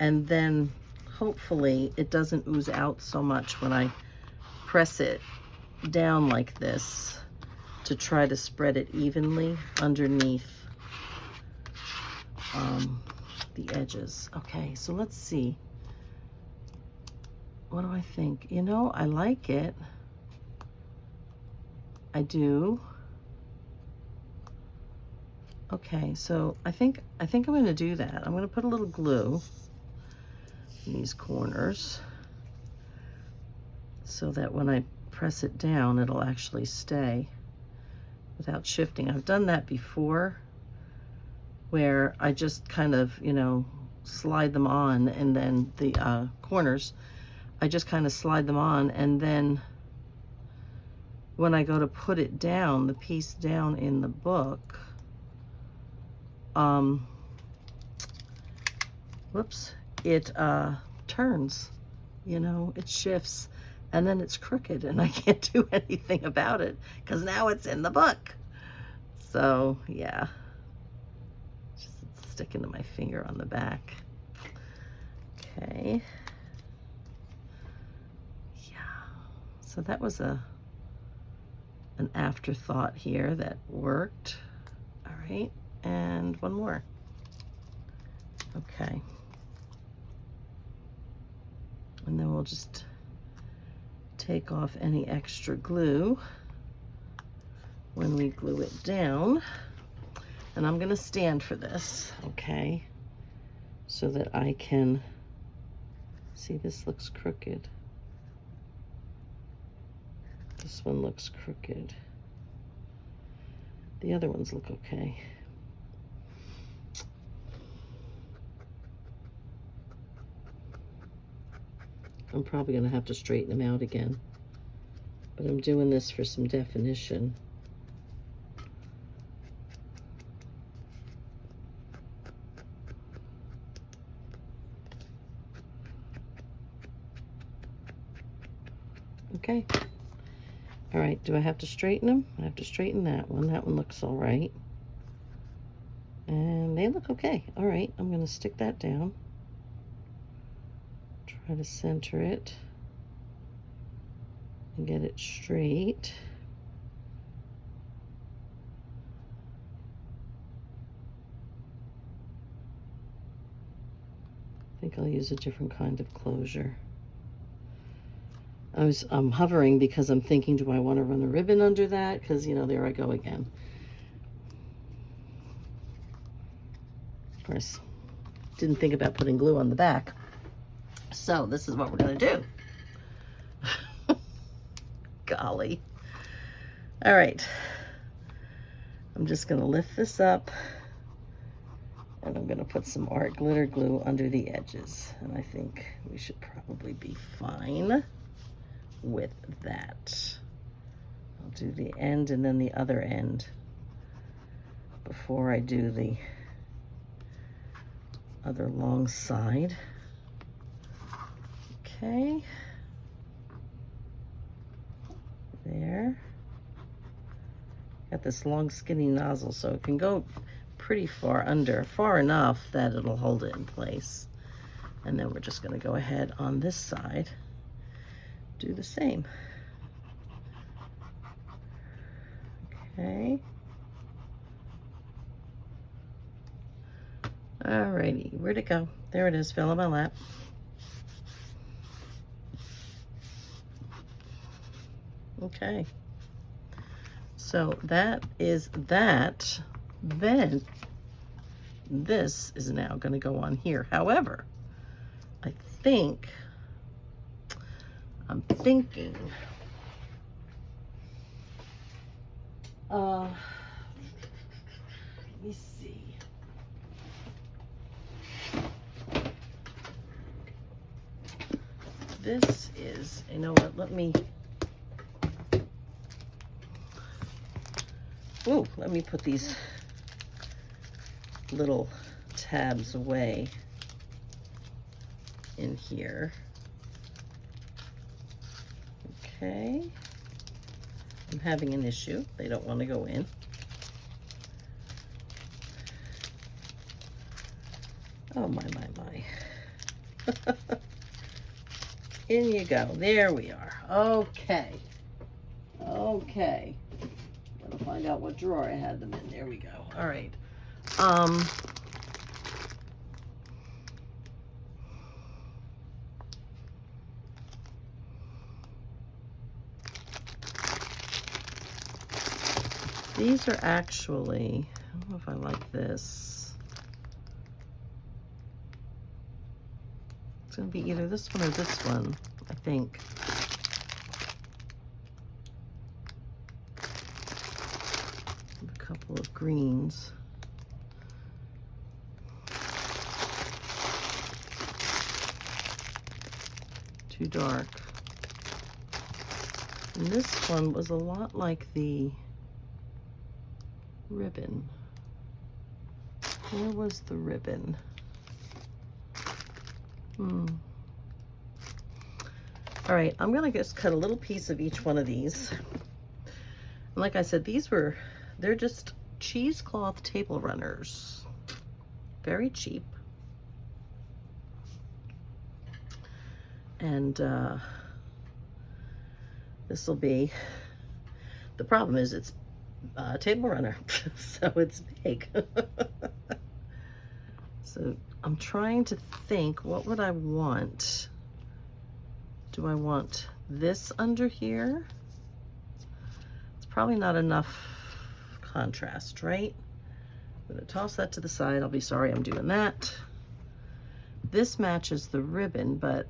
And then hopefully it doesn't ooze out so much when I press it down like this to try to spread it evenly underneath the edges. Okay, so let's see. What do I think? You know, I like it. I do. Okay, so I think I'm going to do that. I'm going to put a little glue in these corners so that when I press it down, it'll actually stay without shifting. I've done that before where I just kind of, you know, slide them on, and then the corners, I just kind of slide them on, and then when I go to put it down, the piece down in the book, whoops, it turns, you know, it shifts, and then it's crooked, and I can't do anything about it because now it's in the book. So yeah, just sticking to my finger on the back. Okay. Yeah. So that was an afterthought here that worked. All right, and one more. Okay. And then we'll just take off any extra glue when we glue it down. And I'm going to stand for this, okay, so that I can see. This looks crooked. This one looks crooked. The other ones look okay. I'm probably going to have to straighten them out again, but I'm doing this for some definition. Okay. All right, do I have to straighten them? I have to straighten that one. That one looks all right. And they look okay. All right, I'm going to stick that down. Try to center it and get it straight. I think I'll use a different kind of closure. I'm hovering because I'm thinking, do I want to run a ribbon under that? Because, you know, there I go again. Of course, didn't think about putting glue on the back. So this is what we're going to do. Golly. All right. I'm just going to lift this up, and I'm going to put some art glitter glue under the edges. And I think we should probably be fine with that. I'll do the end and then the other end before I do the other long side. Okay. There. Got this long skinny nozzle so it can go pretty far under, far enough that it'll hold it in place. And then we're just going to go ahead on this side, do the same. Okay. Alrighty, where'd it go? There it is, fell in my lap. Okay. So that is that. Then this is now going to go on here. However, I'm thinking, let me see. this is, you know what, let me put these little tabs away in here. Okay. I'm having an issue. They don't want to go in. Oh, my. In you go. There we are. Okay. Okay. I'm gonna find out what drawer I had them in. There we go. All right. These are actually, I don't know if I like this. It's gonna be either this one or this one, I think. A couple of greens. Too dark. And this one was a lot like the ribbon. Where was the ribbon? All right, I'm gonna just cut a little piece of each one of these. And like I said, they're just cheesecloth table runners. Very cheap. And this will be, the problem is it's a table runner, so it's big. So I'm trying to think, what would I want? Do I want this under here? It's probably not enough contrast, right? I'm gonna toss that to the side. I'll be sorry I'm doing that. This matches the ribbon, but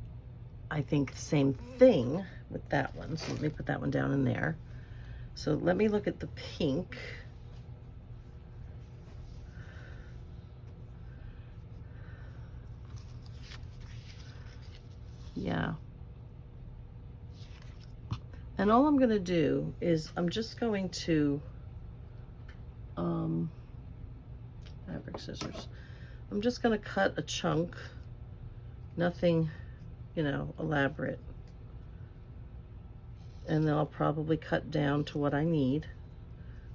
I think the same thing with that one. So let me put that one down in there. So let me look at the pink. Yeah. And all I'm gonna do is I'm just going to, fabric scissors. I'm just gonna cut a chunk, nothing, you know, elaborate. And then I'll probably cut down to what I need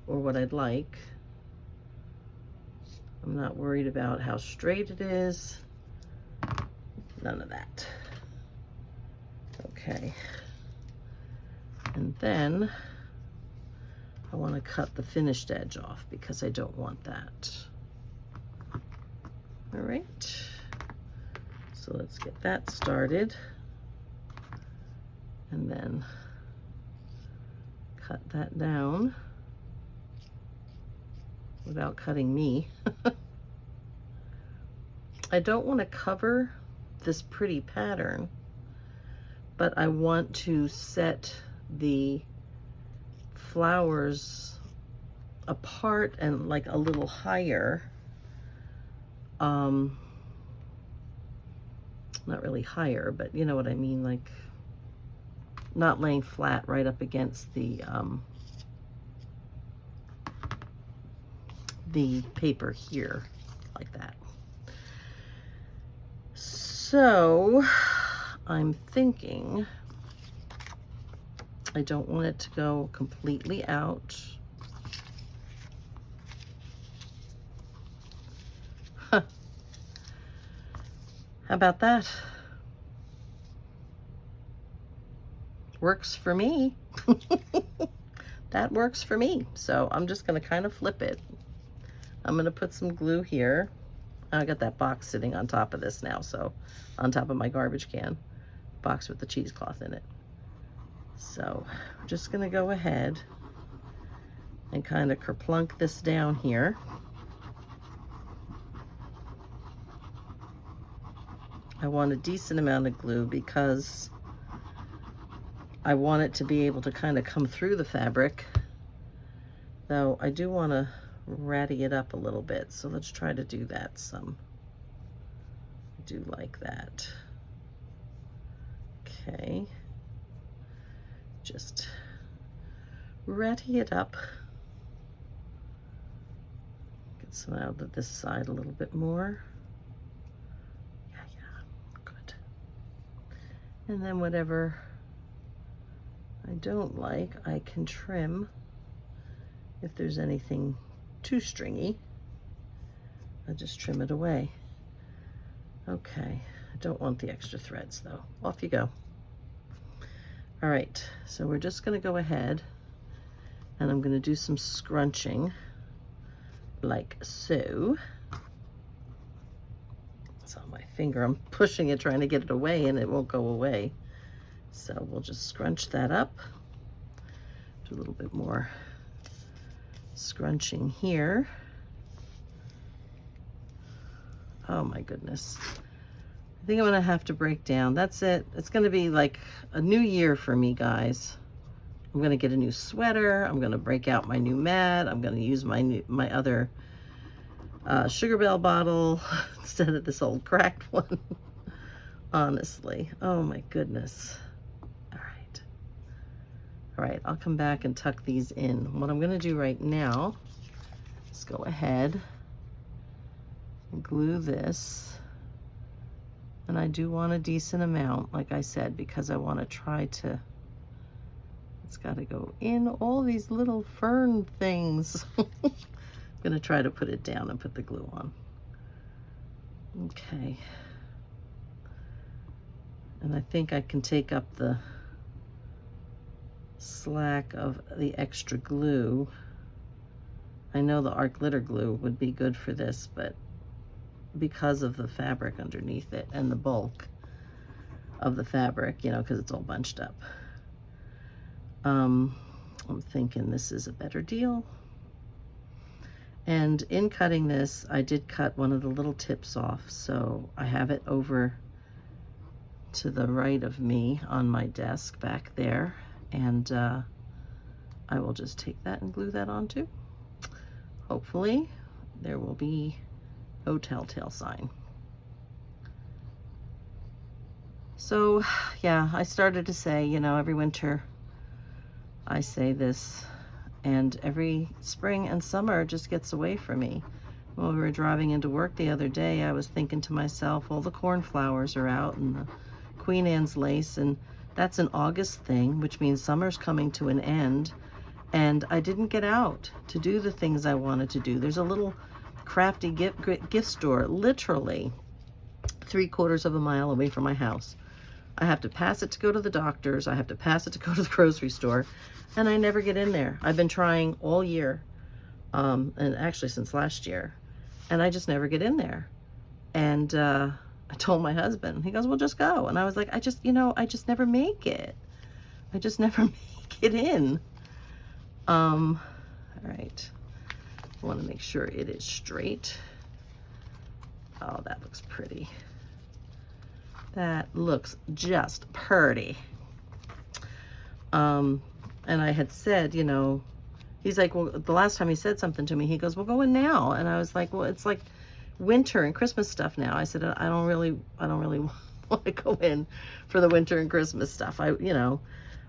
or what I'd like. I'm not worried about how straight it is. None of that. Okay. And then I want to cut the finished edge off because I don't want that. All right. So let's get that started. And then cut that down without cutting me. I don't want to cover this pretty pattern, but I want to set the flowers apart and like a little higher. Not really higher, but you know what I mean, like not laying flat right up against the paper here, like that. So I'm thinking I don't want it to go completely out. Huh. How about that? Works for me. That works for me. So I'm just going to kind of flip it. I'm going to put some glue here. I got that box sitting on top of this now, so on top of my garbage can. Box with the cheesecloth in it. So I'm just going to go ahead and kind of kerplunk this down here. I want a decent amount of glue because I want it to be able to kind of come through the fabric, though I do want to ratty it up a little bit. So let's try to do that some. I do like that. Okay. Just ready it up. Get some out of this side a little bit more. Yeah, good. And then whatever I don't like, I can trim if there's anything too stringy. I'll just trim it away. Okay, I don't want the extra threads though. Off you go. All right, so we're just gonna go ahead and I'm gonna do some scrunching like so. It's on my finger, I'm pushing it, trying to get it away, and it won't go away. So we'll just scrunch that up. Do a little bit more scrunching here. Oh my goodness. I think I'm gonna have to break down. That's it. It's gonna be like a new year for me, guys. I'm gonna get a new sweater. I'm gonna break out my new mat. I'm gonna use my other Sugar Bell bottle instead of this old cracked one. Honestly, oh my goodness. All right, I'll come back and tuck these in. What I'm gonna do right now is go ahead and glue this. And I do want a decent amount, like I said, because I want to try to, it's got to go in all these little fern things. I'm going to try to put it down and put the glue on. Okay. And I think I can take up the slack of the extra glue. I know the art glitter glue would be good for this, but because of the fabric underneath it and the bulk of the fabric, you know, because it's all bunched up. I'm thinking this is a better deal. And in cutting this, I did cut one of the little tips off, so I have it over to the right of me on my desk back there, and I will just take that and glue that on too. Hopefully there will be no telltale sign. So yeah, I started to say, you know, every winter I say this, and every spring and summer it just gets away from me. When we were driving into work the other day, I was thinking to myself, all the cornflowers are out and the Queen Anne's lace, and that's an August thing, which means summer's coming to an end, and I didn't get out to do the things I wanted to do. There's a little crafty gift store literally 3/4 of a mile away from my house. I have to pass it to go to the doctor's, I have to pass it to go to the grocery store, and I never get in there. I've been trying all year, and actually since last year, and I just never get in there. And I told my husband, he goes, well, just go. And I was like, I just never make it. I just never make it in. All right. I want to make sure it is straight. Oh, that looks pretty. That looks just pretty. And I had said, you know, he's like, well, the last time he said something to me, he goes, well, go in now. And I was like, well, it's like winter and Christmas stuff now. I said, I don't really want to go in for the winter and Christmas stuff. You know,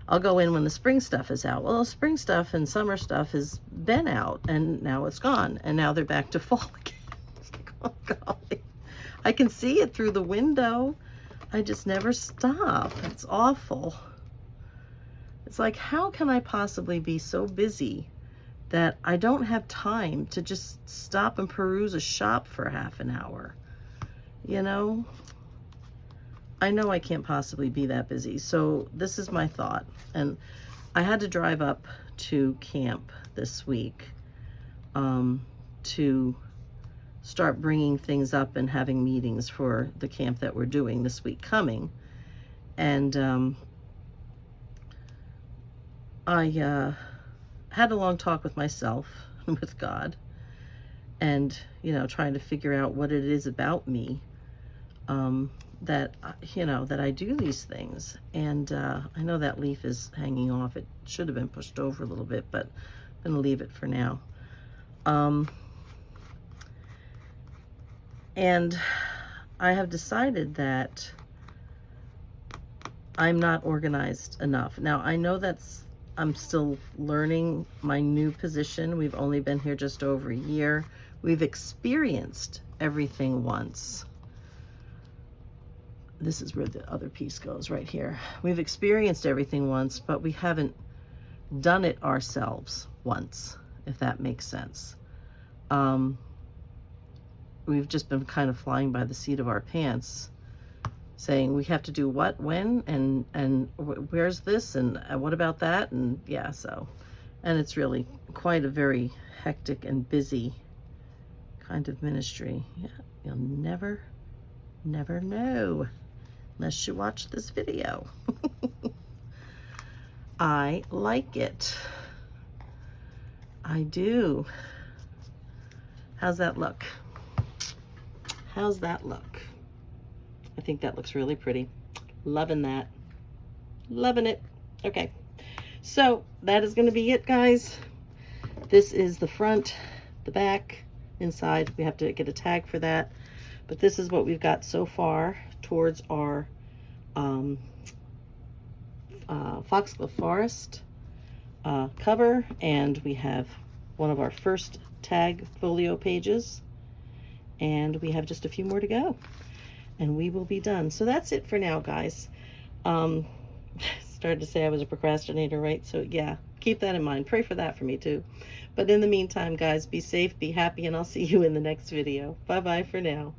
I'll go in when the spring stuff is out. Well, the spring stuff and summer stuff has been out, and now it's gone. And now they're back to fall again. It's like, oh, golly. I can see it through the window. I just never stop. It's awful. It's like, how can I possibly be so busy that I don't have time to just stop and peruse a shop for half an hour? You know? I know I can't possibly be that busy. So this is my thought. And I had to drive up to camp this week to start bringing things up and having meetings for the camp that we're doing this week coming. And I had a long talk with myself and with God, and, you know, trying to figure out what it is about me that, you know, that I do these things. And I know that leaf is hanging off. It should have been pushed over a little bit, but I'm going to leave it for now. And I have decided that I'm not organized enough. Now, I know I'm still learning my new position. We've only been here just over a year. We've experienced everything once. This is where the other piece goes, right here. We've experienced everything once, but we haven't done it ourselves once, if that makes sense. We've just been kind of flying by the seat of our pants, saying we have to do what, when, and where's this, and what about that, and yeah, so, and it's really quite a very hectic and busy kind of ministry. Yeah, you'll never know unless you watch this video. I like it. I do. How's that look? How's that look? I think that looks really pretty. Loving that. Loving it. Okay. So that is going to be it, guys. This is the front, the back, inside. We have to get a tag for that. But this is what we've got so far towards our Foxglove Forest cover. And we have one of our first tag folio pages. And we have just a few more to go. And we will be done. So that's it for now, guys. Started to say I was a procrastinator, right? So yeah, keep that in mind. Pray for that for me too. But in the meantime, guys, be safe, be happy, and I'll see you in the next video. Bye-bye for now.